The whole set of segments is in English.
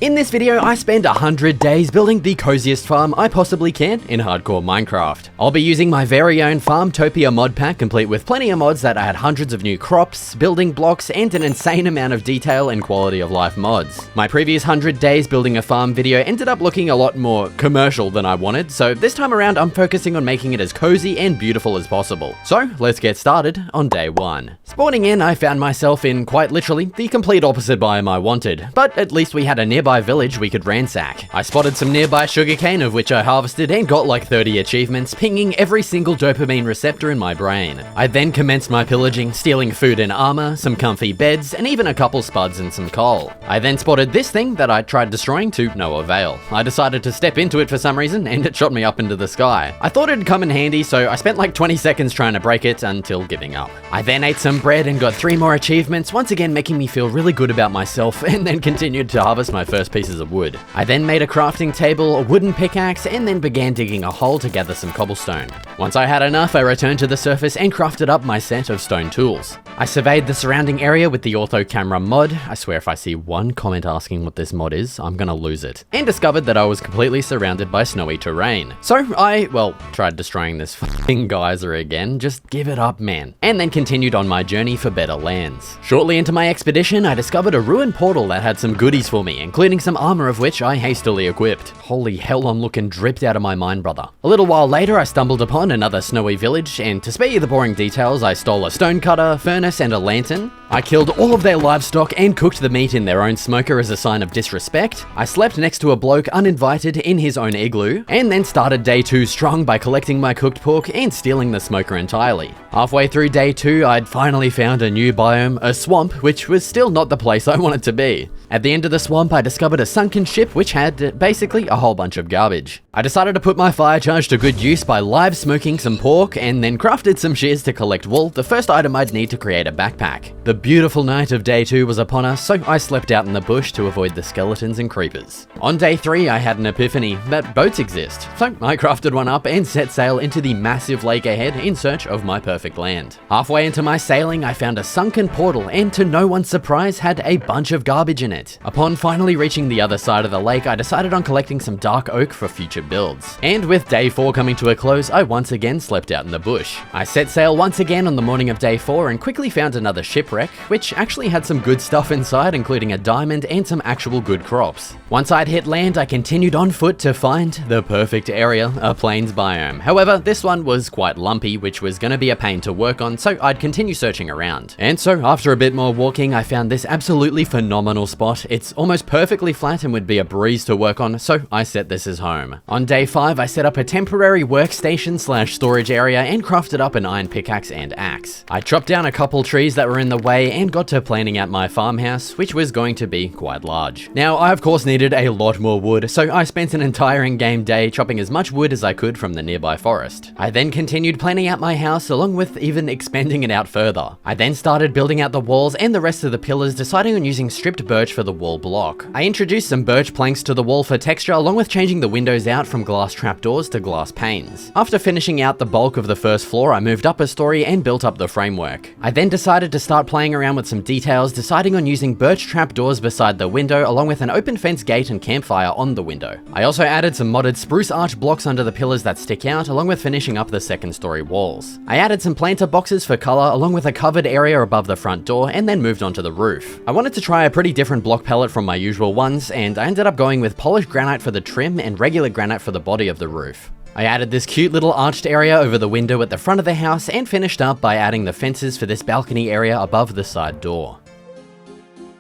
In this video, I spend 100 days building the coziest farm I possibly can in hardcore Minecraft. I'll be using my very own Farmtopia mod pack, complete with plenty of mods that add hundreds of new crops, building blocks, and an insane amount of detail and quality of life mods. My previous 100 days building a farm video ended up looking a lot more commercial than I wanted, so this time around I'm focusing on making it as cozy and beautiful as possible. So let's get started on day 1. Spawning in, I found myself in quite literally the complete opposite biome I wanted, but at least we had a nearby village we could ransack. I spotted some nearby sugarcane, of which I harvested and got like 30 achievements, pinging every single dopamine receptor in my brain. I then commenced my pillaging, stealing food and armor, some comfy beds, and even a couple spuds and some coal. I then spotted this thing that I tried destroying to no avail. I decided to step into it for some reason, and it shot me up into the sky. I thought it'd come in handy, so I spent like 20 seconds trying to break it until giving up. I then ate some bread and got 3 more achievements, once again making me feel really good about myself, and then continued to harvest my first pieces of wood. I then made a crafting table, a wooden pickaxe, and then began digging a hole to gather some cobblestone. Once I had enough, I returned to the surface and crafted up my set of stone tools. I surveyed the surrounding area with the ortho camera mod. I swear if I see one comment asking what this mod is, I'm gonna lose it. And discovered that I was completely surrounded by snowy terrain. So I, tried destroying this f***ing geyser again. Just give it up, man. And then continued on my journey for better lands. Shortly into my expedition, I discovered a ruined portal that had some goodies for me, including some armor of which I hastily equipped. Holy hell, I'm looking dripped out of my mind, brother. A little while later, I stumbled upon another snowy village, and to spare you the boring details, I stole a stone cutter, furnace, and a lantern. I killed all of their livestock and cooked the meat in their own smoker as a sign of disrespect. I slept next to a bloke uninvited in his own igloo, and then started day 2 strong by collecting my cooked pork and stealing the smoker entirely. Halfway through day 2, I'd finally found a new biome, a swamp, which was still not the place I wanted to be. At the end of the swamp, I discovered a sunken ship which had basically a whole bunch of garbage. I decided to put my fire charge to good use by live smoking some pork and then crafted some shears to collect wool, the first item I'd need to create a backpack. The beautiful night of day 2 was upon us, so I slept out in the bush to avoid the skeletons and creepers. On day 3, I had an epiphany that boats exist, so I crafted one up and set sail into the massive lake ahead in search of my perfect land. Halfway into my sailing, I found a sunken portal and to no one's surprise had a bunch of garbage in it. Upon finally reaching the other side of the lake, I decided on collecting some dark oak for future builds. And with day 4 coming to a close, I once again slept out in the bush. I set sail once again on the morning of day 4 and quickly found another shipwreck, which actually had some good stuff inside, including a diamond and some actual good crops. Once I'd hit land, I continued on foot to find the perfect area, a plains biome. However, this one was quite lumpy, which was gonna be a pain to work on, so I'd continue searching around. And so after a bit more walking, I found this absolutely phenomenal spot. It's almost perfectly flat and would be a breeze to work on, so I set this as home. On day 5, I set up a temporary workstation / storage area and crafted up an iron pickaxe and axe. I chopped down a couple trees that were in the way and got to planning out my farmhouse, which was going to be quite large. Now, I of course needed a lot more wood, so I spent an entire in-game day chopping as much wood as I could from the nearby forest. I then continued planning out my house, along with even expanding it out further. I then started building out the walls and the rest of the pillars, deciding on using stripped birch for the wall block. I introduced some birch planks to the wall for texture, along with changing the windows out from glass trapdoors to glass panes. After finishing out the bulk of the first floor, I moved up a story and built up the framework. I then decided to start playing around with some details, deciding on using birch trapdoors beside the window, along with an open fence gate and campfire on the window. I also added some modded spruce arch blocks under the pillars that stick out, along with finishing up the second story walls. I added some planter boxes for color, along with a covered area above the front door, and then moved on to the roof. I wanted to try a pretty different block palette from my usual ones, and I ended up going with polished granite for the trim and regular granite for the body of the roof. I added this cute little arched area over the window at the front of the house and finished up by adding the fences for this balcony area above the side door.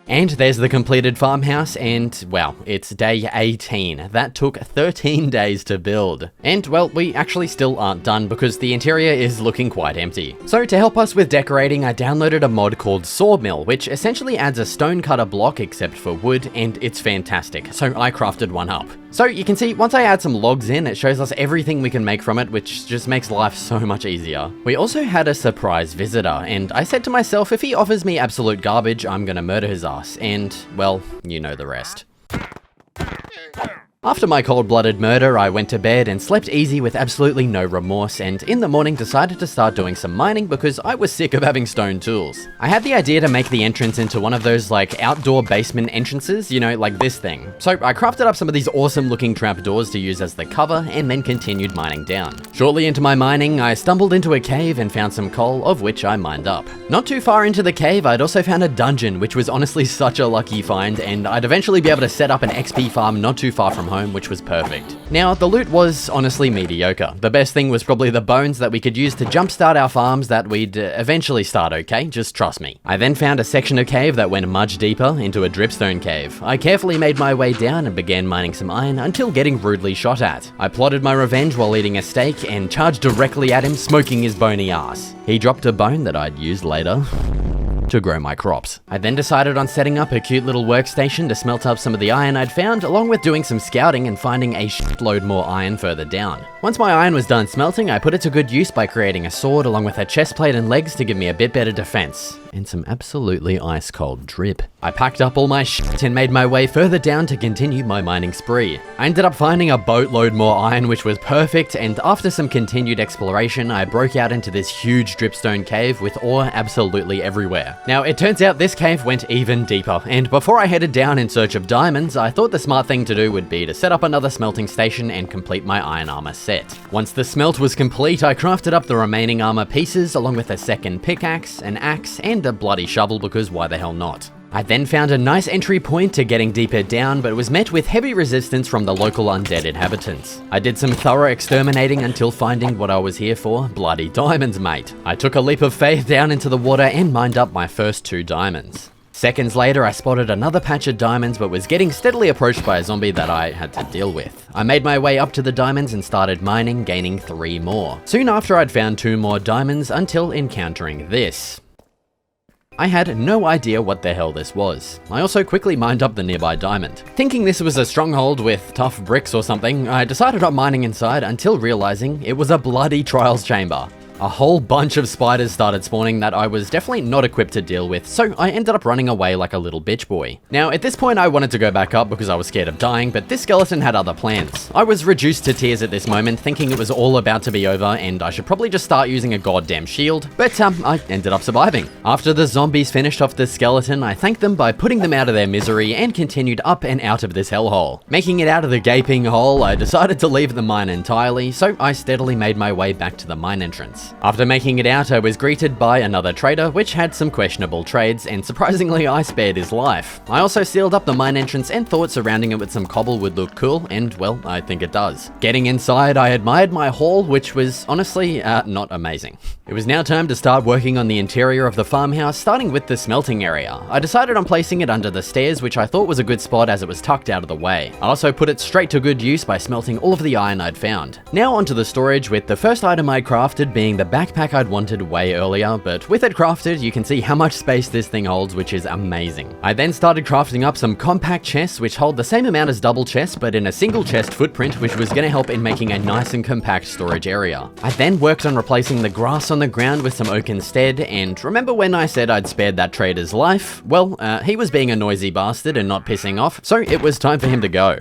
And there's the completed farmhouse, and well, it's day 18. That took 13 days to build. And well, we actually still aren't done because the interior is looking quite empty. So to help us with decorating, I downloaded a mod called Sawmill, which essentially adds a stone cutter block except for wood, and it's fantastic. So I crafted one up. So you can see, once I add some logs in, it shows us everything we can make from it, which just makes life so much easier. We also had a surprise visitor, and I said to myself, if he offers me absolute garbage, I'm gonna murder his ass, and well, you know the rest. After my cold-blooded murder, I went to bed and slept easy with absolutely no remorse, and in the morning decided to start doing some mining because I was sick of having stone tools. I had the idea to make the entrance into one of those like outdoor basement entrances, you know, like this thing. So I crafted up some of these awesome looking trapdoors to use as the cover and then continued mining down. Shortly into my mining, I stumbled into a cave and found some coal, of which I mined up. Not too far into the cave, I'd also found a dungeon, which was honestly such a lucky find, and I'd eventually be able to set up an XP farm not too far from home, which was perfect. Now, the loot was honestly mediocre. The best thing was probably the bones that we could use to jumpstart our farms that we'd eventually start okay, just trust me. I then found a section of cave that went much deeper into a dripstone cave. I carefully made my way down and began mining some iron until getting rudely shot at. I plotted my revenge while eating a steak and charged directly at him, smoking his bony ass. He dropped a bone that I'd use later to grow my crops. I then decided on setting up a cute little workstation to smelt up some of the iron I'd found, along with doing some scouting and finding a shitload more iron further down. Once my iron was done smelting, I put it to good use by creating a sword along with a chest plate and legs to give me a bit better defense, and some absolutely ice cold drip. I packed up all my shit and made my way further down to continue my mining spree. I ended up finding a boatload more iron, which was perfect, and after some continued exploration, I broke out into this huge dripstone cave with ore absolutely everywhere. Now, it turns out this cave went even deeper, and before I headed down in search of diamonds, I thought the smart thing to do would be to set up another smelting station and complete my iron armor set. Once the smelt was complete, I crafted up the remaining armor pieces along with a second pickaxe, an axe, and a bloody shovel because why the hell not? I then found a nice entry point to getting deeper down, but was met with heavy resistance from the local undead inhabitants. I did some thorough exterminating until finding what I was here for, bloody diamonds, mate. I took a leap of faith down into the water and mined up my first 2 diamonds. Seconds later, I spotted another patch of diamonds, but was getting steadily approached by a zombie that I had to deal with. I made my way up to the diamonds and started mining, gaining 3 more. Soon after, I'd found 2 more diamonds until encountering this. I had no idea what the hell this was. I also quickly mined up the nearby diamond. Thinking this was a stronghold with tough bricks or something, I decided on mining inside until realizing it was a bloody trials chamber. A whole bunch of spiders started spawning that I was definitely not equipped to deal with, so I ended up running away like a little bitch boy. Now, at this point I wanted to go back up because I was scared of dying, but this skeleton had other plans. I was reduced to tears at this moment, thinking it was all about to be over and I should probably just start using a goddamn shield, but I ended up surviving. After the zombies finished off the skeleton, I thanked them by putting them out of their misery and continued up and out of this hellhole. Making it out of the gaping hole, I decided to leave the mine entirely, so I steadily made my way back to the mine entrance. After making it out, I was greeted by another trader, which had some questionable trades, and surprisingly, I spared his life. I also sealed up the mine entrance and thought surrounding it with some cobble would look cool, and well, I think it does. Getting inside, I admired my haul, which was honestly, not amazing. It was now time to start working on the interior of the farmhouse, starting with the smelting area. I decided on placing it under the stairs, which I thought was a good spot as it was tucked out of the way. I also put it straight to good use by smelting all of the iron I'd found. Now onto the storage, with the first item I crafted being the backpack I'd wanted way earlier, but with it crafted, you can see how much space this thing holds, which is amazing. I then started crafting up some compact chests, which hold the same amount as double chests, but in a single chest footprint, which was going to help in making a nice and compact storage area. I then worked on replacing the grass on the ground with some oak instead, and remember when I said I'd spared that trader's life? Well, he was being a noisy bastard and not pissing off, so it was time for him to go.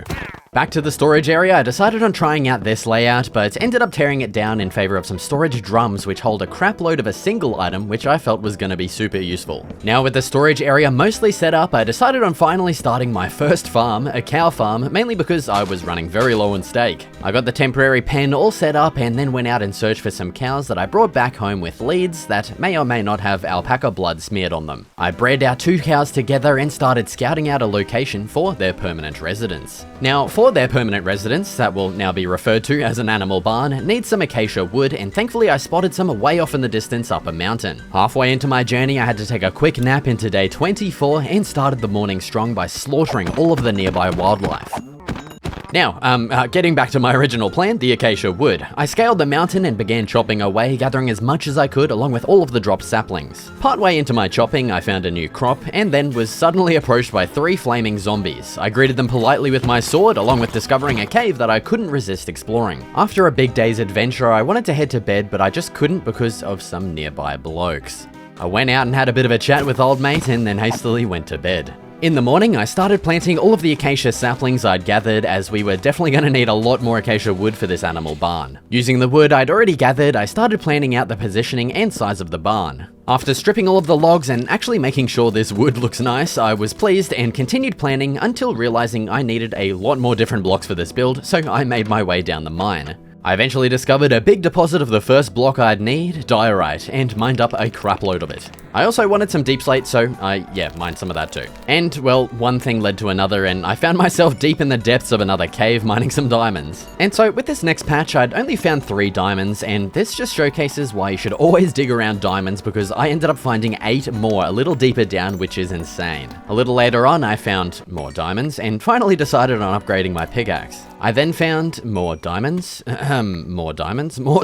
Back to the storage area, I decided on trying out this layout, but ended up tearing it down in favor of some storage drums which hold a crap load of a single item, which I felt was going to be super useful. Now with the storage area mostly set up, I decided on finally starting my first farm, a cow farm, mainly because I was running very low on steak. I got the temporary pen all set up and then went out and searched for some cows that I brought back home with leads that may or may not have alpaca blood smeared on them. I bred our 2 cows together and started scouting out a location for their permanent residence. Now, for their permanent residence, that will now be referred to as an animal barn, needs some acacia wood, and thankfully I spotted some way off in the distance up a mountain. Halfway into my journey, I had to take a quick nap into day 24 and started the morning strong by slaughtering all of the nearby wildlife. Now, getting back to my original plan, the acacia wood. I scaled the mountain and began chopping away, gathering as much as I could along with all of the dropped saplings. Partway into my chopping, I found a new crop and then was suddenly approached by 3 flaming zombies. I greeted them politely with my sword, along with discovering a cave that I couldn't resist exploring. After a big day's adventure, I wanted to head to bed, but I just couldn't because of some nearby blokes. I went out and had a bit of a chat with old mate and then hastily went to bed. In the morning, I started planting all of the acacia saplings I'd gathered, as we were definitely going to need a lot more acacia wood for this animal barn. Using the wood I'd already gathered, I started planning out the positioning and size of the barn. After stripping all of the logs and actually making sure this wood looks nice, I was pleased and continued planning until realizing I needed a lot more different blocks for this build, so I made my way down the mine. I eventually discovered a big deposit of the first block I'd need, diorite, and mined up a crap load of it. I also wanted some deep slate, so I mined some of that too. And, well, one thing led to another, and I found myself deep in the depths of another cave mining some diamonds. And so, with this next patch, I'd only found 3 diamonds, and this just showcases why you should always dig around diamonds, because I ended up finding 8 more a little deeper down, which is insane. A little later on, I found more diamonds, and finally decided on upgrading my pickaxe. I then found more diamonds, more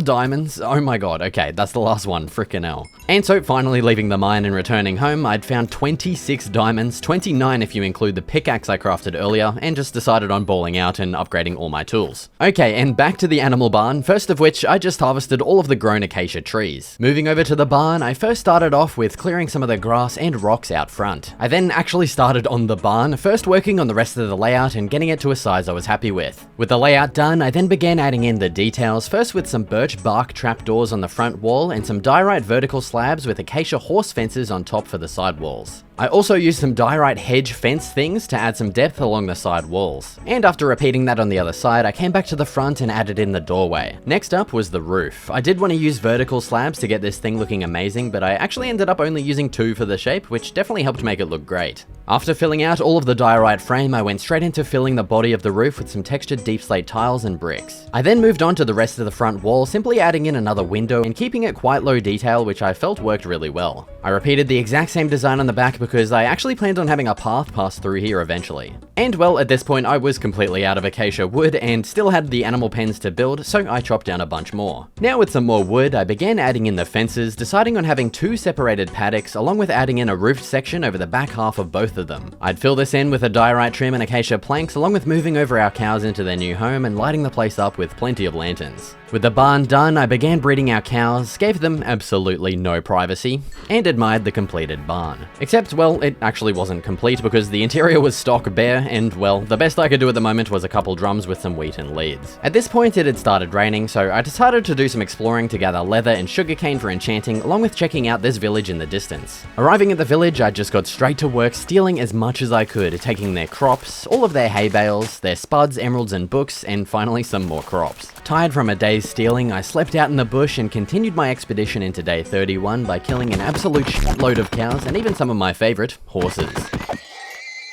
diamonds, oh my god, okay, that's the last one, frickin' hell. And so finally leaving the mine and returning home, I'd found 26 diamonds, 29 if you include the pickaxe I crafted earlier, and just decided on balling out and upgrading all my tools. Okay, and back to the animal barn, first of which I just harvested all of the grown acacia trees. Moving over to the barn, I first started off with clearing some of the grass and rocks out front. I then actually started on the barn, first working on the rest of the layout and getting it to a size I was happy with. With the layout done, I then began adding in the details, first with some birch bark trapdoors on the front wall and some diorite vertical slabs with acacia horse fences on top for the side walls. I also used some diorite hedge fence things to add some depth along the side walls. And after repeating that on the other side, I came back to the front and added in the doorway. Next up was the roof. I did want to use vertical slabs to get this thing looking amazing, but I actually ended up only using 2 for the shape, which definitely helped make it look great. After filling out all of the diorite frame, I went straight into filling the body of the roof with some textured deep slate tiles and bricks. I then moved on to the rest of the front wall, simply adding in another window and keeping it quite low detail, which I felt worked really well. I repeated the exact same design on the back because I actually planned on having a path pass through here eventually. And well, at this point I was completely out of acacia wood and still had the animal pens to build, so I chopped down a bunch more. Now with some more wood, I began adding in the fences, deciding on having 2 separated paddocks along with adding in a roofed section over the back half of both of them. I'd fill this in with a diorite trim and acacia planks, along with moving over our cows into their new home and lighting the place up with plenty of lanterns. With the barn done, I began breeding our cows, gave them absolutely no privacy, and admired the completed barn. Except, well, it actually wasn't complete because the interior was stock bare, and well, the best I could do at the moment was a couple drums with some wheat and leads. At this point it had started raining, so I decided to do some exploring to gather leather and sugarcane for enchanting, along with checking out this village in the distance. Arriving at the village, I just got straight to work stealing as much as I could, taking their crops, all of their hay bales, their spuds, emeralds and books, and finally some more crops. Tired from a day's stealing, I slept out in the bush and continued my expedition into day 31 by killing an absolute shitload of cows and even some of my favorite, horses.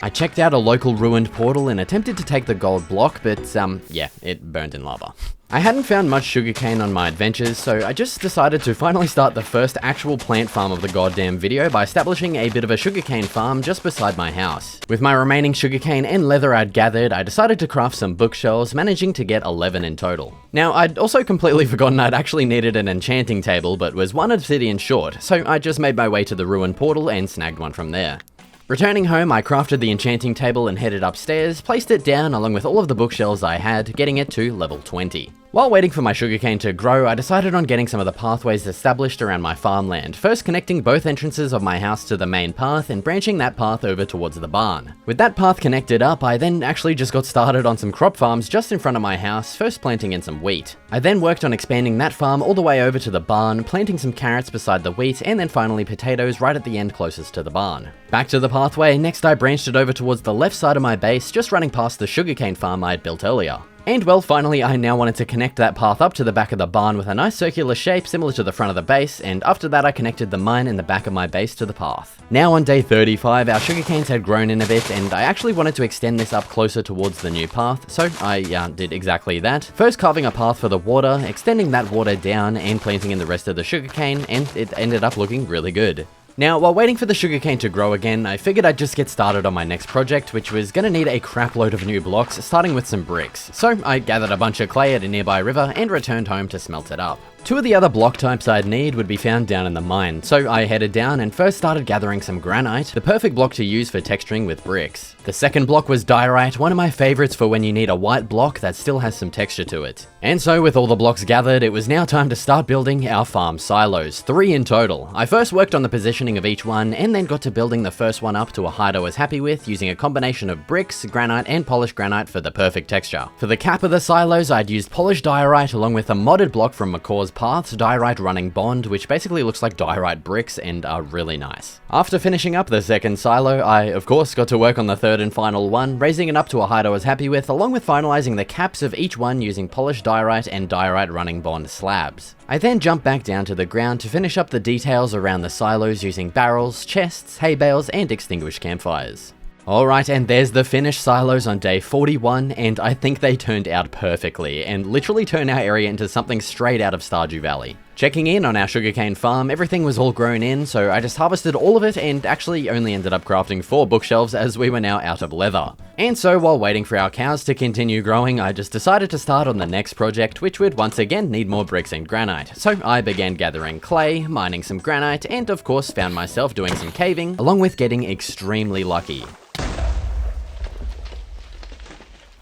I checked out a local ruined portal and attempted to take the gold block, but it burned in lava. I hadn't found much sugarcane on my adventures, so I just decided to finally start the first actual plant farm of the goddamn video by establishing a bit of a sugarcane farm just beside my house. With my remaining sugarcane and leather I'd gathered, I decided to craft some bookshelves, managing to get 11 in total. Now, I'd also completely forgotten I'd actually needed an enchanting table, but was 1 obsidian short, so I just made my way to the ruined portal and snagged one from there. Returning home, I crafted the enchanting table and headed upstairs, placed it down along with all of the bookshelves I had, getting it to level 20. While waiting for my sugarcane to grow, I decided on getting some of the pathways established around my farmland, first connecting both entrances of my house to the main path and branching that path over towards the barn. With that path connected up, I then actually just got started on some crop farms just in front of my house, first planting in some wheat. I then worked on expanding that farm all the way over to the barn, planting some carrots beside the wheat, and then finally potatoes right at the end closest to the barn. Back to the pathway, next I branched it over towards the left side of my base, just running past the sugarcane farm I had built earlier. And well, finally I now wanted to connect that path up to the back of the barn with a nice circular shape similar to the front of the base, and after that I connected the mine in the back of my base to the path. Now on day 35, our sugarcanes had grown in a bit, and I actually wanted to extend this up closer towards the new path, so I did exactly that. First carving a path for the water, extending that water down, and planting in the rest of the sugarcane, and it ended up looking really good. Now, while waiting for the sugarcane to grow again, I figured I'd just get started on my next project, which was gonna need a crap load of new blocks, starting with some bricks. So I gathered a bunch of clay at a nearby river and returned home to smelt it up. Two of the other block types I'd need would be found down in the mine, so I headed down and first started gathering some granite, the perfect block to use for texturing with bricks. The second block was diorite, one of my favorites for when you need a white block that still has some texture to it. And so with all the blocks gathered, it was now time to start building our farm silos, 3 in total. I first worked on the positioning of each one and then got to building the first one up to a height I was happy with using a combination of bricks, granite and polished granite for the perfect texture. For the cap of the silos, I'd used polished diorite along with a modded block from McCaw's Paths diorite running bond, which basically looks like diorite bricks and are really nice. After finishing up the second silo, I of course got to work on the third and final one, raising it up to a height I was happy with, along with finalizing the caps of each one using polished diorite and diorite running bond slabs. I then jumped back down to the ground to finish up the details around the silos using barrels, chests, hay bales and extinguished campfires. Alright, and there's the finished silos on day 41, and I think they turned out perfectly, and literally turned our area into something straight out of Stardew Valley. Checking in on our sugarcane farm, everything was all grown in, so I just harvested all of it and actually only ended up crafting 4 bookshelves as we were now out of leather. And so while waiting for our cows to continue growing, I just decided to start on the next project, which would once again need more bricks and granite. So I began gathering clay, mining some granite, and of course found myself doing some caving, along with getting extremely lucky.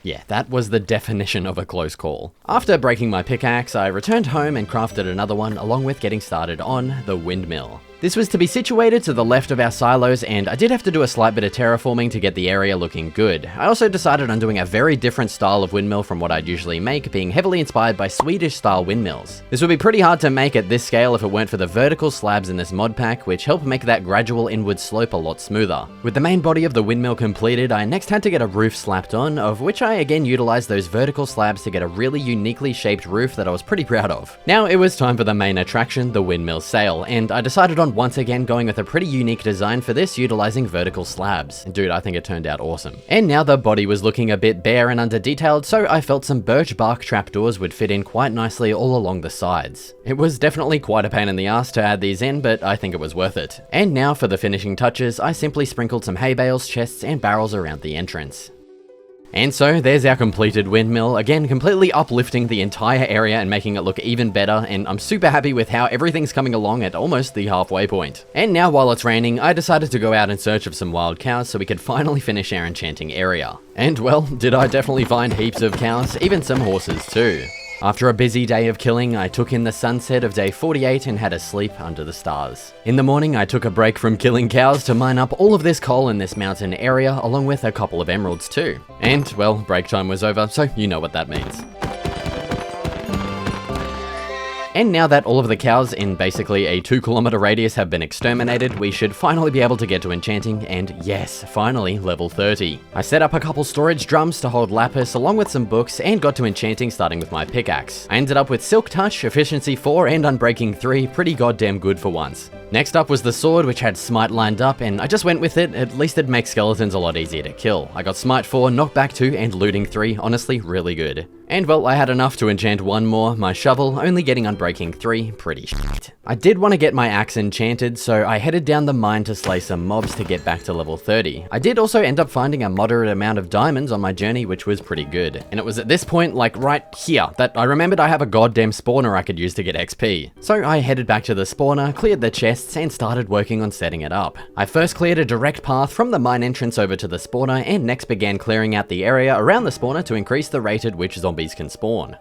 Yeah, that was the definition of a close call. After breaking my pickaxe, I returned home and crafted another one along with getting started on the windmill. This was to be situated to the left of our silos, and I did have to do a slight bit of terraforming to get the area looking good. I also decided on doing a very different style of windmill from what I'd usually make, being heavily inspired by Swedish style windmills. This would be pretty hard to make at this scale if it weren't for the vertical slabs in this mod pack, which help make that gradual inward slope a lot smoother. With the main body of the windmill completed, I next had to get a roof slapped on, of which I again utilized those vertical slabs to get a really uniquely shaped roof that I was pretty proud of. Now it was time for the main attraction, the windmill sail, and I decided on once again going with a pretty unique design for this, utilizing vertical slabs. Dude, I think it turned out awesome. And now the body was looking a bit bare and under detailed, so I felt some birch bark trapdoors would fit in quite nicely all along the sides. It was definitely quite a pain in the ass to add these in, but I think it was worth it. And now for the finishing touches, I simply sprinkled some hay bales, chests and barrels around the entrance. And so there's our completed windmill, again completely uplifting the entire area and making it look even better, and I'm super happy with how everything's coming along at almost the halfway point. And now while it's raining, I decided to go out in search of some wild cows so we could finally finish our enchanting area. And well, did I definitely find heaps of cows, even some horses too. After a busy day of killing, I took in the sunset of day 48 and had a sleep under the stars. In the morning, I took a break from killing cows to mine up all of this coal in this mountain area, along with a couple of emeralds too. And, well, break time was over, so you know what that means. And now that all of the cows in basically a 2-kilometer radius have been exterminated, we should finally be able to get to enchanting, and yes, finally level 30. I set up a couple storage drums to hold lapis along with some books and got to enchanting starting with my pickaxe. I ended up with Silk Touch, Efficiency 4 and Unbreaking 3, pretty goddamn good for once. Next up was the sword, which had Smite lined up, and I just went with it, at least it'd make skeletons a lot easier to kill. I got Smite 4, Knockback 2 and Looting 3, honestly really good. And well, I had enough to enchant one more, my shovel, only getting Unbreaking 3, pretty shit. I did want to get my axe enchanted, so I headed down the mine to slay some mobs to get back to level 30. I did also end up finding a moderate amount of diamonds on my journey, which was pretty good. And it was at this point, like right here, that I remembered I have a goddamn spawner I could use to get XP. So I headed back to the spawner, cleared the chests, and started working on setting it up. I first cleared a direct path from the mine entrance over to the spawner, and next began clearing out the area around the spawner to increase the rate at which zombies can spawn.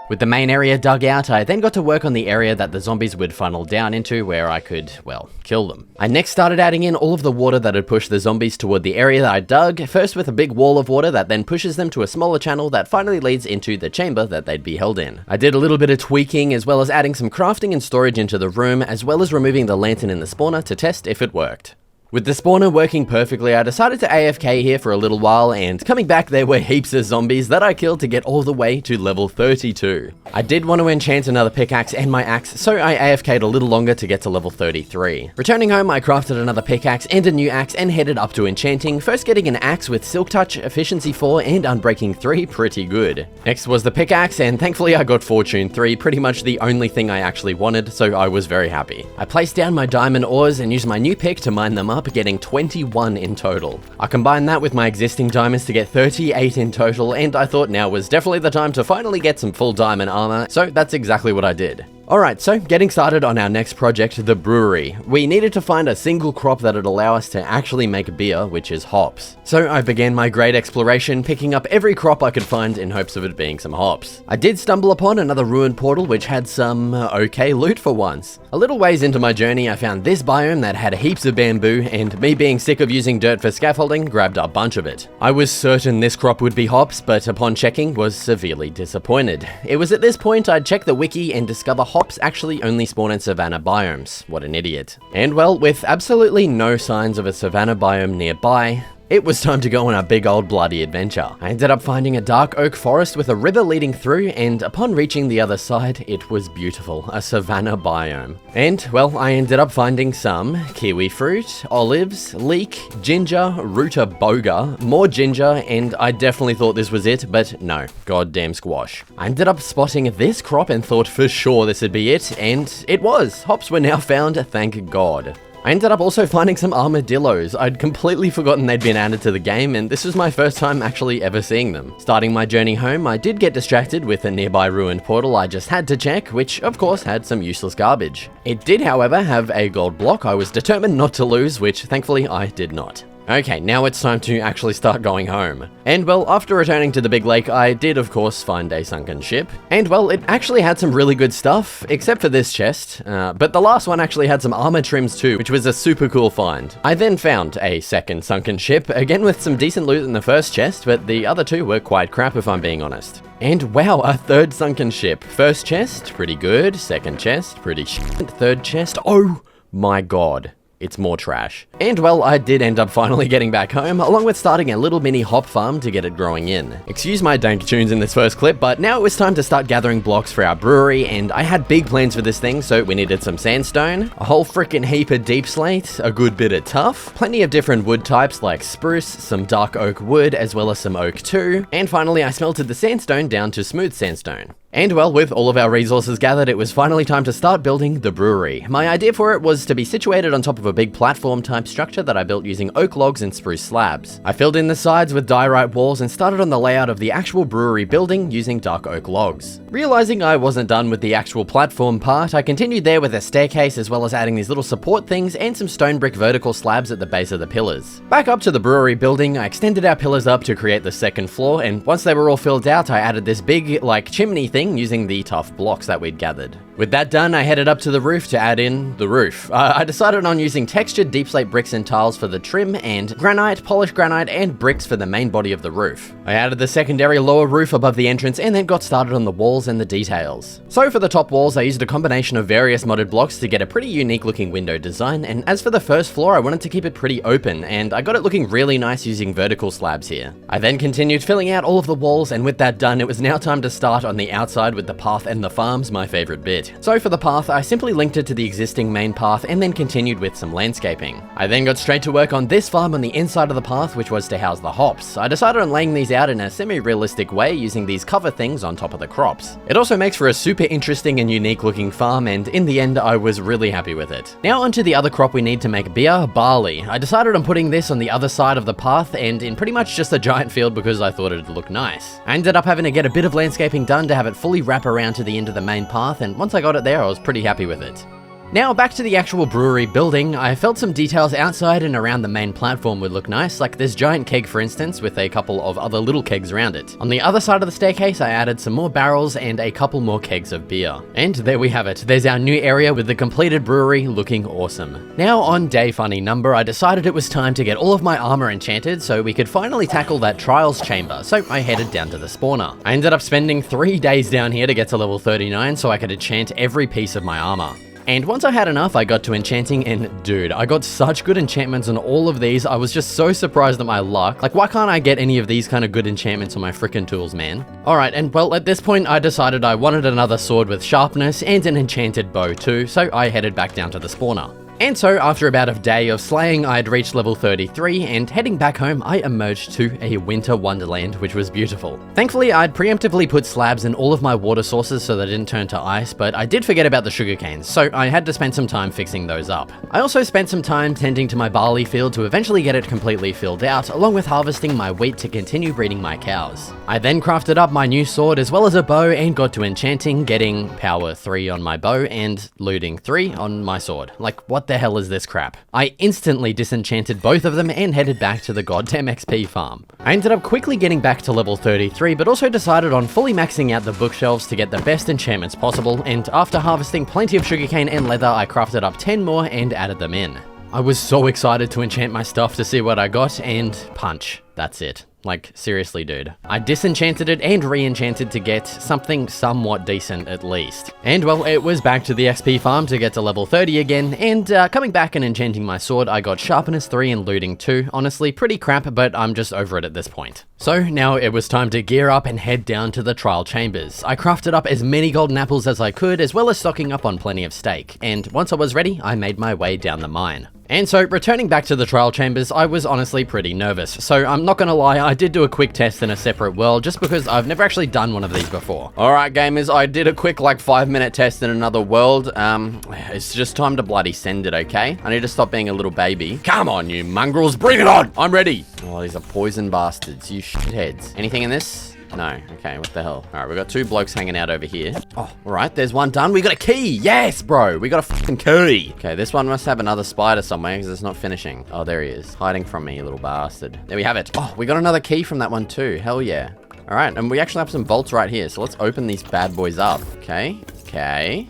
With the main area dug out, I then got to work on the area that the zombies would funnel down into where I could, well, kill them. I next started adding in all of the water that had pushed the zombies toward the area that I dug, first with a big wall of water that then pushes them to a smaller channel that finally leads into the chamber that they'd be held in. I did a little bit of tweaking as well as adding some crafting and storage into the room, as well as removing the lantern in the spawner to test if it worked. With the spawner working perfectly, I decided to AFK here for a little while, and coming back there were heaps of zombies that I killed to get all the way to level 32. I did want to enchant another pickaxe and my axe, so I AFK'd a little longer to get to level 33. Returning home, I crafted another pickaxe and a new axe and headed up to enchanting, first getting an axe with Silk Touch, Efficiency 4 and Unbreaking 3, pretty good. Next was the pickaxe, and thankfully I got Fortune 3, pretty much the only thing I actually wanted, so I was very happy. I placed down my diamond ores and used my new pick to mine them up, up, getting 21 in total. I combined that with my existing diamonds to get 38 in total, and I thought now was definitely the time to finally get some full diamond armor, so that's exactly what I did. Alright, so getting started on our next project, the brewery. We needed to find a single crop that would allow us to actually make beer, which is hops. So I began my great exploration, picking up every crop I could find in hopes of it being some hops. I did stumble upon another ruined portal which had some okay loot for once. A little ways into my journey, I found this biome that had heaps of bamboo, and me being sick of using dirt for scaffolding, grabbed a bunch of it. I was certain this crop would be hops, but upon checking, was severely disappointed. It was at this point I'd check the wiki and discover hops actually only spawn in savanna biomes. What an idiot. And well, with absolutely no signs of a savanna biome nearby, it was time to go on a big old bloody adventure. I ended up finding a dark oak forest with a river leading through, and upon reaching the other side, it was beautiful, a savanna biome. And, well, I ended up finding some kiwi fruit, olives, leek, ginger, rutaboga, more ginger, and I definitely thought this was it, but no, goddamn squash. I ended up spotting this crop and thought for sure this would be it, and it was. Hops were now found, thank God. I ended up also finding some armadillos. I'd completely forgotten they'd been added to the game, and this was my first time actually ever seeing them. Starting my journey home, I did get distracted with a nearby ruined portal I just had to check, which of course had some useless garbage. It did, however, have a gold block I was determined not to lose, which thankfully I did not. Okay, now it's time to actually start going home. And well, after returning to the big lake, I did of course find a sunken ship. And well, it actually had some really good stuff, except for this chest. But the last one actually had some armor trims too, which was a super cool find. I then found a second sunken ship, again with some decent loot in the first chest, but the other two were quite crap if I'm being honest. And wow, a third sunken ship. First chest, pretty good. Second chest, pretty shit. Third chest, oh my god. It's more trash. And well, I did end up finally getting back home, along with starting a little mini hop farm to get it growing in. Excuse my dank tunes in this first clip, but now it was time to start gathering blocks for our brewery, and I had big plans for this thing, so we needed some sandstone, a whole freaking heap of deep slate, a good bit of tuff, plenty of different wood types like spruce, some dark oak wood, as well as some oak too, and finally I smelted the sandstone down to smooth sandstone. And well, with all of our resources gathered, it was finally time to start building the brewery. My idea for it was to be situated on top of a big platform type structure that I built using oak logs and spruce slabs. I filled in the sides with diorite walls and started on the layout of the actual brewery building using dark oak logs. Realizing I wasn't done with the actual platform part, I continued there with a staircase as well as adding these little support things and some stone brick vertical slabs at the base of the pillars. Back up to the brewery building, I extended our pillars up to create the second floor, and once they were all filled out, I added this big, like, chimney thing using the tough blocks that we'd gathered. With that done, I headed up to the roof to add in the roof. I decided on using textured deep slate bricks and tiles for the trim, and granite, polished granite, and bricks for the main body of the roof. I added the secondary lower roof above the entrance and then got started on the walls and the details. So for the top walls, I used a combination of various modded blocks to get a pretty unique looking window design, and as for the first floor, I wanted to keep it pretty open, and I got it looking really nice using vertical slabs here. I then continued filling out all of the walls, and with that done, it was now time to start on the outside with the path and the farms, my favorite bit. So for the path, I simply linked it to the existing main path and then continued with some landscaping. I then got straight to work on this farm on the inside of the path, which was to house the hops. I decided on laying these out in a semi-realistic way using these cover things on top of the crops. It also makes for a super interesting and unique looking farm, and in the end, I was really happy with it. Now onto the other crop we need to make beer, barley. I decided on putting this on the other side of the path and in pretty much just a giant field because I thought it'd look nice. I ended up having to get a bit of landscaping done to have it fully wrap around to the end of the main path, and once I got it there, I was pretty happy with it. Now back to the actual brewery building, I felt some details outside and around the main platform would look nice, like this giant keg for instance, with a couple of other little kegs around it. On the other side of the staircase, I added some more barrels and a couple more kegs of beer. And there we have it, there's our new area with the completed brewery looking awesome. Now on day funny number, I decided it was time to get all of my armor enchanted so we could finally tackle that trials chamber, so I headed down to the spawner. I ended up spending 3 days down here to get to level 39 so I could enchant every piece of my armor. And once I had enough, I got to enchanting, and dude, I got such good enchantments on all of these. I was just so surprised at my luck. Like, why can't I get any of these kind of good enchantments on my frickin' tools, man? Alright, and well, at this point, I decided I wanted another sword with sharpness and an enchanted bow too, so I headed back down to the spawner. And so after about a day of slaying, I'd reached level 33, and heading back home, I emerged to a winter wonderland, which was beautiful. Thankfully, I'd preemptively put slabs in all of my water sources so they didn't turn to ice, but I did forget about the sugar canes, so I had to spend some time fixing those up. I also spent some time tending to my barley field to eventually get it completely filled out, along with harvesting my wheat to continue breeding my cows. I then crafted up my new sword as well as a bow and got to enchanting, getting power 3 on my bow and looting 3 on my sword. Like, what the hell is this crap? I instantly disenchanted both of them and headed back to the goddamn XP farm. I ended up quickly getting back to level 33, but also decided on fully maxing out the bookshelves to get the best enchantments possible, and after harvesting plenty of sugarcane and leather, I crafted up 10 more and added them in. I was so excited to enchant my stuff to see what I got, and punch. That's it. Like, seriously, dude. I disenchanted it and re-enchanted to get something somewhat decent at least. And well, it was back to the XP farm to get to level 30 again, and coming back and enchanting my sword, I got sharpness 3 and looting 2. Honestly, pretty crap, but I'm just over it at this point. So now it was time to gear up and head down to the trial chambers. I crafted up as many golden apples as I could, as well as stocking up on plenty of steak. And once I was ready, I made my way down the mine. And so, returning back to the trial chambers, I was honestly pretty nervous. So I'm not gonna lie, I did do a quick test in a separate world, just because I've never actually done one of these before. Alright gamers, I did a quick like 5-minute test in another world. It's just time to bloody send it, okay? I need to stop being a little baby. Come on, you mongrels, bring it on! I'm ready! Oh, these are poison bastards, you shitheads. Anything in this? No. Okay, what the hell? Alright, we've got 2 blokes hanging out over here. Oh, alright, there's one done. We got a key! Yes, bro! We got a fucking key! Okay, this one must have another spider somewhere because it's not finishing. Oh, there he is. Hiding from me, you little bastard. There we have it. Oh, we got another key from that one too. Hell yeah. Alright, and we actually have some vaults right here, so let's open these bad boys up. Okay. Okay.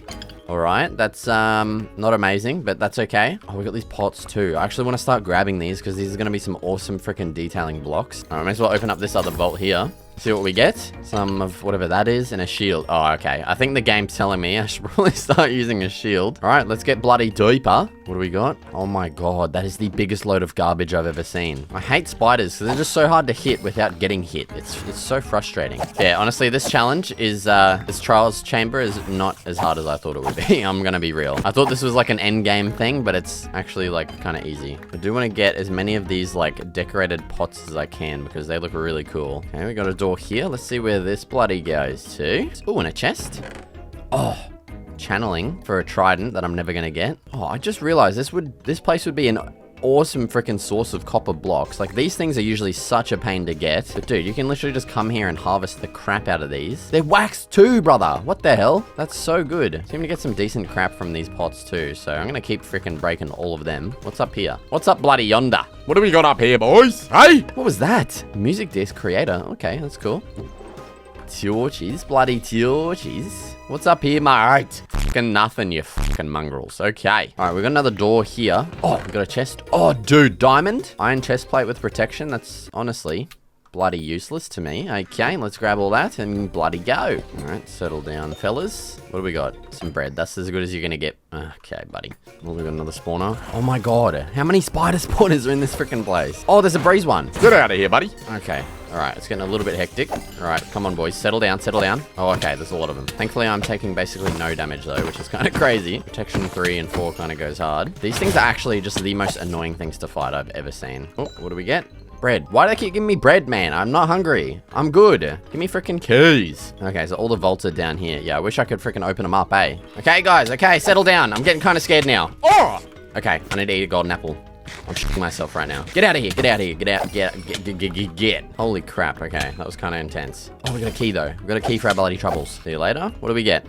Alright, that's not amazing, but that's okay. Oh, we got these pots too. I actually want to start grabbing these because these are going to be some awesome freaking detailing blocks. Alright, may as well open up this other vault here. See what we get? Some of whatever that is and a shield. Oh, okay. I think the game's telling me I should probably start using a shield. All right, let's get bloody deeper. What do we got? Oh my god, that is the biggest load of garbage I've ever seen. I hate spiders because they're just so hard to hit without getting hit. It's so frustrating. Yeah, honestly, this challenge is, this trials chamber is not as hard as I thought it would be. I'm gonna be real. I thought this was like an end game thing, but it's actually like kind of easy. I do want to get as many of these like decorated pots as I can because they look really cool. Okay, we got a door here. Let's see where this bloody goes to. Oh, and a chest. Oh, channeling for a trident that I'm never gonna get. Oh, I just realized this place would be an awesome freaking source of copper blocks. Like, these things are usually such a pain to get, but dude, you can literally just come here and harvest the crap out of these. They're waxed too, brother. What the hell? That's so good. Seem to get some decent crap from these pots too, so I'm gonna keep freaking breaking all of them. What's up here? What's up bloody yonder? What do we got up here, boys? Hey! What was that? Music disc creator. Okay, that's cool. Torches, bloody torches. What's up here, mate? Fucking nothing, you fucking mongrels. Okay. All right, we got another door here. Oh, we got a chest. Oh, dude, diamond. Iron chest plate with protection. That's honestly bloody useless to me. Okay, let's grab all that and bloody go. All right, settle down, fellas. What do we got? Some bread. That's as good as you're gonna get. Okay, buddy. Oh, we got another spawner. Oh my god, how many spider spawners are in this freaking place? Oh, there's a breeze one. Get out of here, buddy. Okay. All right, it's getting a little bit hectic. All right, come on, boys. Settle down, settle down. Oh, okay, there's a lot of them. Thankfully, I'm taking basically no damage, though, which is kind of crazy. Protection 3 and 4 kind of goes hard. These things are actually just the most annoying things to fight I've ever seen. Oh, what do we get? Bread. Why do they keep giving me bread, man? I'm not hungry. I'm good. Give me freaking keys. Okay, so all the vaults are down here. Yeah, I wish I could freaking open them up, eh? Okay, guys. Okay, settle down. I'm getting kind of scared now. Oh! Okay, I need to eat a golden apple. I'm shitting myself right now. Get out of here. Get out of here. Get out. Get. Holy crap. Okay, that was kind of intense. Oh, we got a key, though. We got a key for our bloody troubles. See you later. What do we get?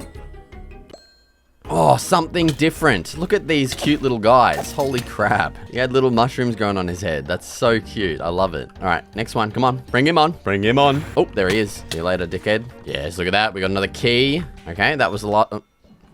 Oh, something different. Look at these cute little guys. Holy crap. He had little mushrooms growing on his head. That's so cute. I love it. All right, next one. Come on. Bring him on. Bring him on. Oh, there he is. See you later, dickhead. Yes, look at that. We got another key. Okay, that was a lot. Oh,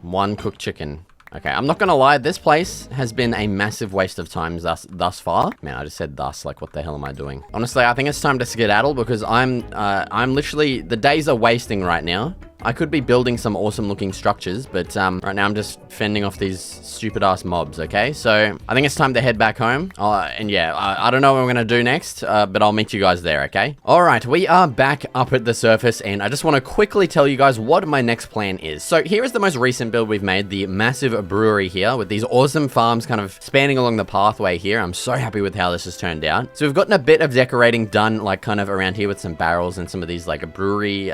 one cooked chicken. Okay, I'm not gonna lie, this place has been a massive waste of time thus far. Man, I just said thus, like what the hell am I doing? Honestly, I think it's time to skedaddle because I'm literally, the days are wasting right now. I could be building some awesome looking structures, but right now I'm just fending off these stupid ass mobs, okay? So I think it's time to head back home. And yeah, I don't know what I'm gonna do next, but I'll meet you guys there, okay? All right, we are back up at the surface, and I just want to quickly tell you guys what my next plan is. So here is the most recent build we've made, the massive brewery here with these awesome farms kind of spanning along the pathway here. I'm so happy with how this has turned out. So we've gotten a bit of decorating done, like kind of around here with some barrels and some of these like a brewery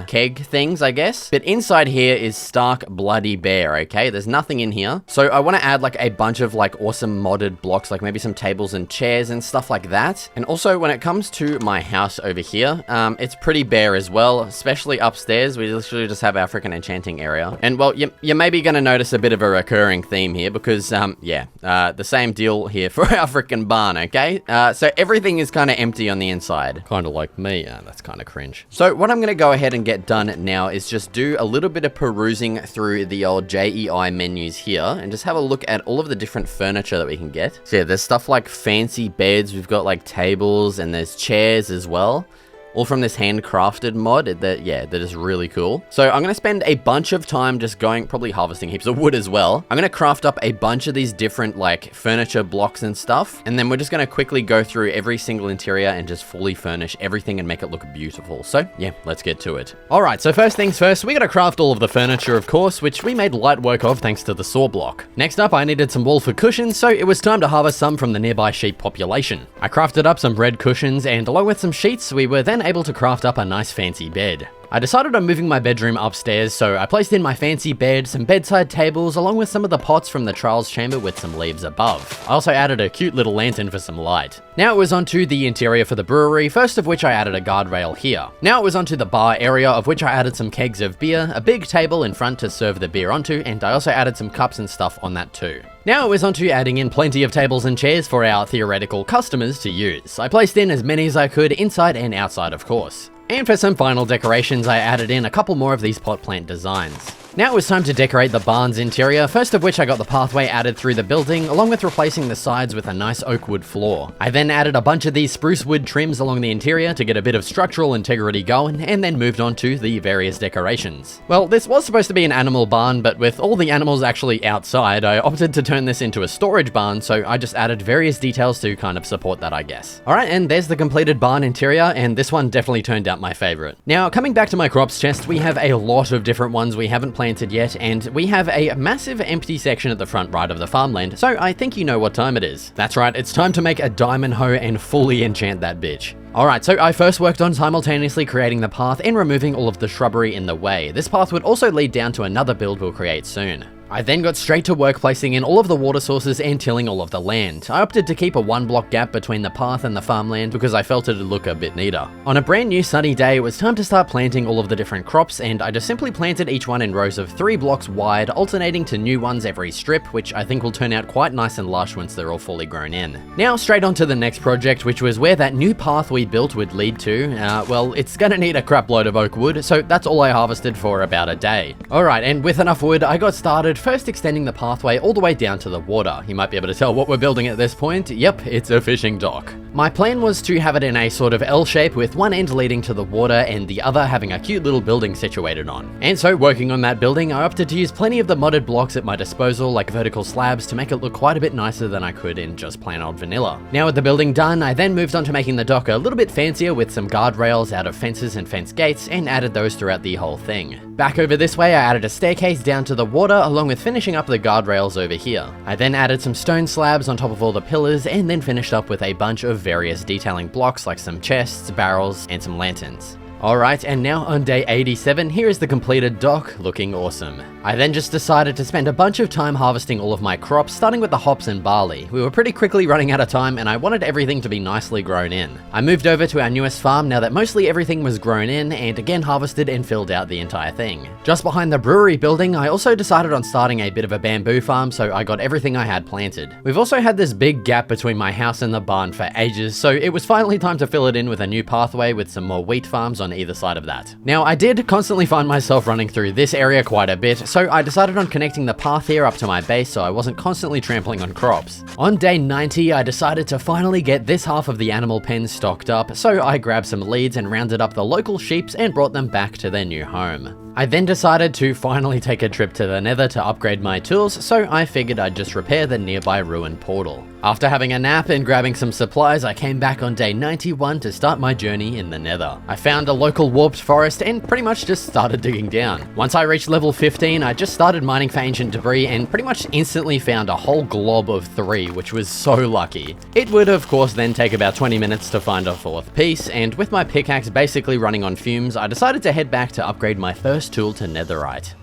keg things, I guess. But inside here is stark bloody bare, okay? There's nothing in here. So I want to add like a bunch of like awesome modded blocks, like maybe some tables and chairs and stuff like that. And also when it comes to my house over here, it's pretty bare as well, especially upstairs. We literally just have our freaking enchanting area. And well, you're maybe going to notice a bit of a recurring theme here because, the same deal here for our freaking barn, okay? So everything is kind of empty on the inside. Kind of like me. That's kind of cringe. So what I'm going to go ahead and get done now is just do a little bit of perusing through the old JEI menus here and just have a look at all of the different furniture that we can get. So yeah, there's stuff like fancy beds. We've got like tables and there's chairs as well. All from this handcrafted mod that is really cool. So I'm going to spend a bunch of time just probably harvesting heaps of wood as well. I'm going to craft up a bunch of these different like furniture blocks and stuff. And then we're just going to quickly go through every single interior and just fully furnish everything and make it look beautiful. So yeah, let's get to it. All right, so first things first, we got to craft all of the furniture, of course, which we made light work of thanks to the saw block. Next up, I needed some wool for cushions, so it was time to harvest some from the nearby sheep population. I crafted up some red cushions, and along with some sheets, we were then able to craft up a nice fancy bed. I decided on moving my bedroom upstairs, so I placed in my fancy bed, some bedside tables, along with some of the pots from the trials chamber with some leaves above. I also added a cute little lantern for some light. Now it was onto the interior for the brewery, first of which I added a guardrail here. Now it was onto the bar area, of which I added some kegs of beer, a big table in front to serve the beer onto, and I also added some cups and stuff on that too. Now it was onto adding in plenty of tables and chairs for our theoretical customers to use. I placed in as many as I could, inside and outside of course. And for some final decorations, I added in a couple more of these pot plant designs. Now it was time to decorate the barn's interior, first of which I got the pathway added through the building, along with replacing the sides with a nice oak wood floor. I then added a bunch of these spruce wood trims along the interior to get a bit of structural integrity going, and then moved on to the various decorations. Well, this was supposed to be an animal barn, but with all the animals actually outside, I opted to turn this into a storage barn, so I just added various details to kind of support that, I guess. Alright, and there's the completed barn interior, and this one definitely turned out my favorite. Now, coming back to my crops chest, we have a lot of different ones we haven't planted yet, and we have a massive empty section at the front right of the farmland, so I think you know what time it is. That's right, it's time to make a diamond hoe and fully enchant that bitch. Alright, so I first worked on simultaneously creating the path and removing all of the shrubbery in the way. This path would also lead down to another build we'll create soon. I then got straight to work placing in all of the water sources and tilling all of the land. I opted to keep a 1-block gap between the path and the farmland because I felt it'd look a bit neater. On a brand new sunny day, it was time to start planting all of the different crops, and I just simply planted each one in rows of 3 blocks wide, alternating to new ones every strip, which I think will turn out quite nice and lush once they're all fully grown in. Now straight on to the next project, which was where that new path we built would lead to. Well, it's gonna need a crap load of oak wood, so that's all I harvested for about a day. Alright, and with enough wood, I got started, first extending the pathway all the way down to the water. You might be able to tell what we're building at this point. Yep, it's a fishing dock. My plan was to have it in a sort of L shape with one end leading to the water and the other having a cute little building situated on. And so working on that building, I opted to use plenty of the modded blocks at my disposal, like vertical slabs, to make it look quite a bit nicer than I could in just plain old vanilla. Now with the building done, I then moved on to making the dock a little bit fancier with some guardrails out of fences and fence gates, and added those throughout the whole thing. Back over this way, I added a staircase down to the water, along with finishing up the guardrails over here. I then added some stone slabs on top of all the pillars, and then finished up with a bunch of various detailing blocks like some chests, barrels, and some lanterns. Alright, and now on day 87, here is the completed dock, looking awesome. I then just decided to spend a bunch of time harvesting all of my crops, starting with the hops and barley. We were pretty quickly running out of time, and I wanted everything to be nicely grown in. I moved over to our newest farm now that mostly everything was grown in, and again harvested and filled out the entire thing. Just behind the brewery building, I also decided on starting a bit of a bamboo farm, so I got everything I had planted. We've also had this big gap between my house and the barn for ages, so it was finally time to fill it in with a new pathway with some more wheat farms on either side of that. Now, I did constantly find myself running through this area quite a bit, so I decided on connecting the path here up to my base so I wasn't constantly trampling on crops. On day 90, I decided to finally get this half of the animal pen stocked up, so I grabbed some leads and rounded up the local sheeps and brought them back to their new home. I then decided to finally take a trip to the nether to upgrade my tools, so I figured I'd just repair the nearby ruined portal. After having a nap and grabbing some supplies, I came back on day 91 to start my journey in the nether. I found a local warped forest and pretty much just started digging down. Once I reached level 15, I just started mining for ancient debris and pretty much instantly found a whole glob of 3, which was so lucky. It would of course then take about 20 minutes to find a 4th piece, and with my pickaxe basically running on fumes, I decided to head back to upgrade my first tool to netherite.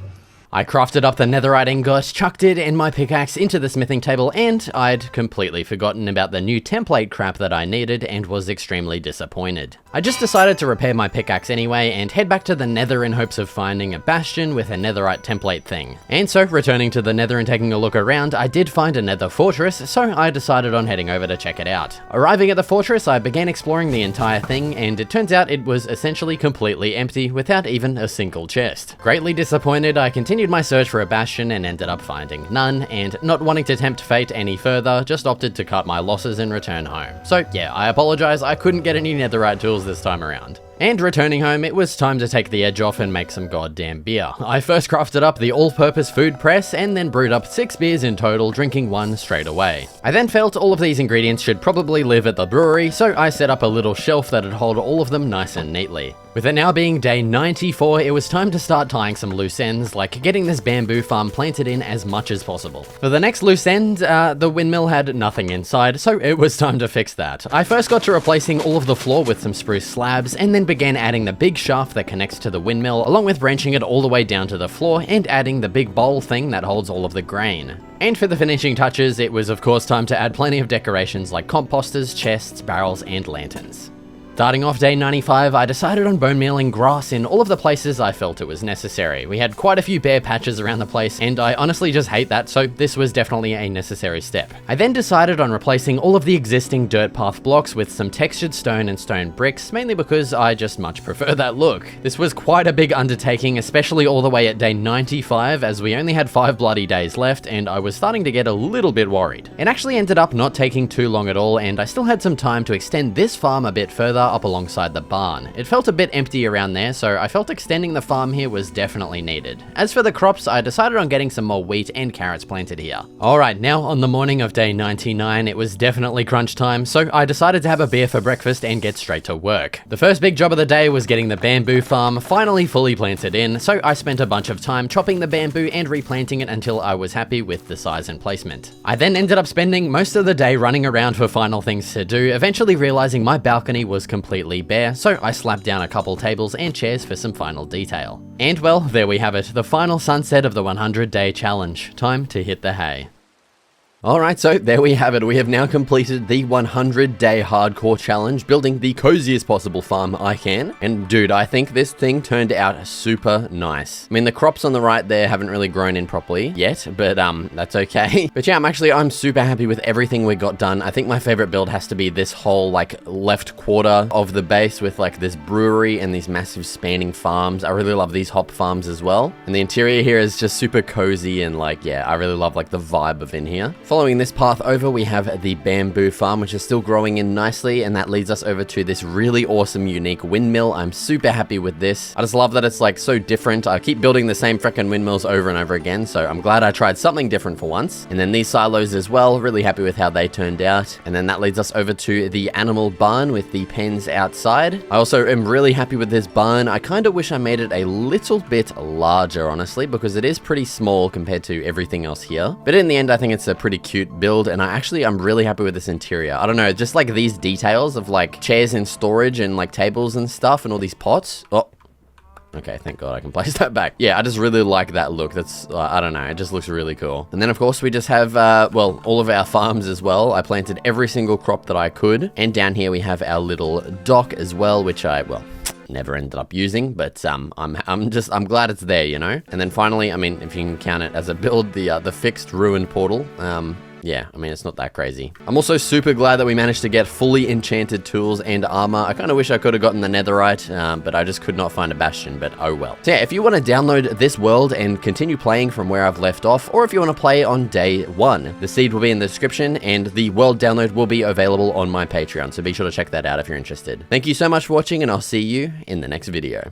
I crafted up the netherite ingot, chucked it and my pickaxe into the smithing table, and I'd completely forgotten about the new template crap that I needed and was extremely disappointed. I just decided to repair my pickaxe anyway and head back to the nether in hopes of finding a bastion with a netherite template thing. And so, returning to the nether and taking a look around, I did find a nether fortress, so I decided on heading over to check it out. Arriving at the fortress, I began exploring the entire thing, and it turns out it was essentially completely empty without even a single chest. Greatly disappointed, I continued my search for a bastion and ended up finding none, and not wanting to tempt fate any further, just opted to cut my losses and return home. So yeah, I apologize, I couldn't get any netherite tools this time around. And returning home, it was time to take the edge off and make some goddamn beer. I first crafted up the all-purpose food press and then brewed up 6 beers in total, drinking 1 straight away. I then felt all of these ingredients should probably live at the brewery, so I set up a little shelf that'd hold all of them nice and neatly. With it now being day 94, it was time to start tying some loose ends, like getting this bamboo farm planted in as much as possible. For the next loose end, the windmill had nothing inside, so it was time to fix that. I first got to replacing all of the floor with some spruce slabs, and then began adding the big shaft that connects to the windmill, along with branching it all the way down to the floor and adding the big bowl thing that holds all of the grain. And for the finishing touches, it was of course time to add plenty of decorations like composters, chests, barrels, and lanterns. Starting off day 95, I decided on bone mealing grass in all of the places I felt it was necessary. We had quite a few bare patches around the place, and I honestly just hate that, so this was definitely a necessary step. I then decided on replacing all of the existing dirt path blocks with some textured stone and stone bricks, mainly because I just much prefer that look. This was quite a big undertaking, especially all the way at day 95, as we only had 5 bloody days left, and I was starting to get a little bit worried. It actually ended up not taking too long at all, and I still had some time to extend this farm a bit further up alongside the barn. It felt a bit empty around there, so I felt extending the farm here was definitely needed. As for the crops, I decided on getting some more wheat and carrots planted here. Alright, now on the morning of day 99, it was definitely crunch time, so I decided to have a beer for breakfast and get straight to work. The first big job of the day was getting the bamboo farm finally fully planted in, so I spent a bunch of time chopping the bamboo and replanting it until I was happy with the size and placement. I then ended up spending most of the day running around for final things to do, eventually realizing my balcony was completely bare, so I slapped down a couple tables and chairs for some final detail. And well, there we have it, the final sunset of the 100-day challenge. Time to hit the hay. Alright, so there we have it. We have now completed the 100-day hardcore challenge, building the coziest possible farm I can. And dude, I think this thing turned out super nice. I mean, the crops on the right there haven't really grown in properly yet, but that's okay. But yeah, I'm super happy with everything we got done. I think my favorite build has to be this whole like left quarter of the base with like this brewery and these massive spanning farms. I really love these hop farms as well. And the interior here is just super cozy and like, yeah, I really love like the vibe of in here. Following this path over, we have the bamboo farm, which is still growing in nicely, and that leads us over to this really awesome, unique windmill. I'm super happy with this. I just love that it's like so different. I keep building the same freaking windmills over and over again, so I'm glad I tried something different for once. And then these silos as well, really happy with how they turned out. And then that leads us over to the animal barn with the pens outside. I also am really happy with this barn. I kind of wish I made it a little bit larger, honestly, because it is pretty small compared to everything else here. But in the end, I think it's a pretty cute build, and I'm really happy with this interior. I don't know, just like these details of like chairs and storage and like tables and stuff and all these pots. Oh, okay, thank God I can place that back. Yeah, I just really like that look. That's, I don't know, it just looks really cool. And then of course we just have, well, all of our farms as well. I planted every single crop that I could. And down here we have our little dock as well, which never ended up using, but I'm glad it's there, you know? And then finally, I mean, if you can count it as a build, the fixed ruined portal, yeah, I mean, it's not that crazy. I'm also super glad that we managed to get fully enchanted tools and armor. I kind of wish I could have gotten the netherite, but I just could not find a bastion, but oh well. So yeah, if you want to download this world and continue playing from where I've left off, or if you want to play on day 1, the seed will be in the description, and the world download will be available on my Patreon, so be sure to check that out if you're interested. Thank you so much for watching, and I'll see you in the next video.